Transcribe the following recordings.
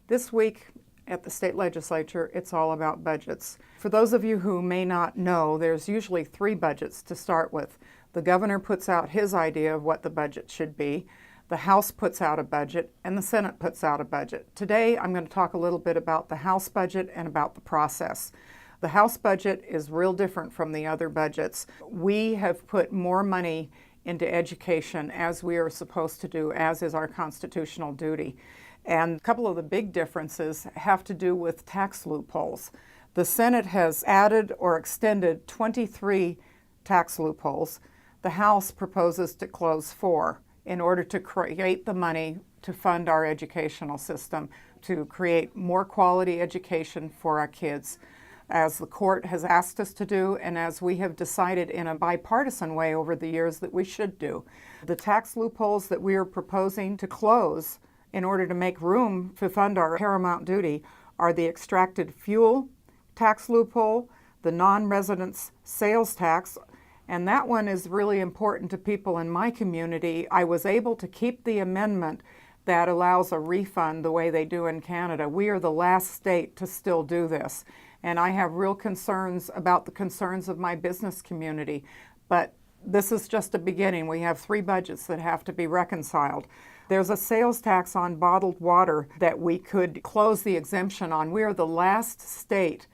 This week at the state legislature, it's all about budgets. For those of you who may not know, there's usually 3 budgets to start with. The governor puts out his idea of what the budget should be, the House puts out a budget, and the Senate puts out a budget. Today, I'm going to talk a little bit about the House budget and about the process. The House budget is real different from the other budgets. We have put more money into education as we are supposed to do, as is our constitutional duty. And a couple of the big differences have to do with tax loopholes. The Senate has added or extended 23 tax loopholes. The House proposes to close 4 in order to create the money to fund our educational system, to create more quality education for our kids, as the court has asked us to do and as we have decided in a bipartisan way over the years that we should do. The tax loopholes that we are proposing to close in order to make room to fund our paramount duty are the extracted fuel tax loophole, the non-residence sales tax, and that one is really important to people in my community. I was able to keep the amendment that allows a refund the way they do in Canada. We are the last state to still do this, and I have real concerns about the concerns of my business community, but this is just a beginning. We have 3 budgets that have to be reconciled. There's a sales tax on bottled water that we could close the exemption on. We are the last state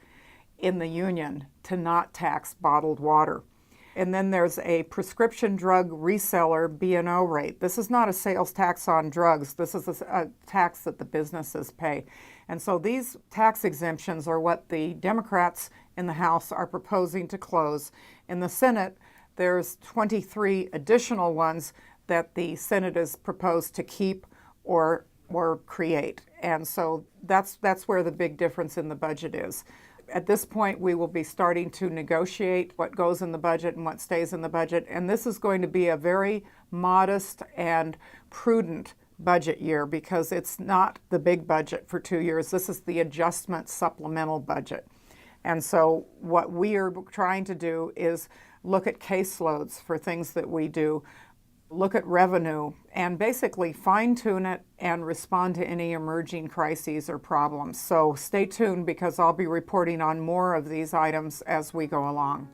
in the union to not tax bottled water. And then there's a prescription drug reseller B&O rate. This is not a sales tax on drugs. This is a tax that the businesses pay. And so these tax exemptions are what the Democrats in the House are proposing to close. In the Senate, there's 23 additional ones that the Senate has proposed to keep or create. And so that's where the big difference in the budget is. At this point, we will be starting to negotiate what goes in the budget and what stays in the budget, and this is going to be a very modest and prudent budget year because it's not the big budget for 2 years. This is the adjustment supplemental budget. And so what we are trying to do is look at caseloads for things that we do, look at revenue, and basically fine-tune it and respond to any emerging crises or problems. So stay tuned because I'll be reporting on more of these items as we go along.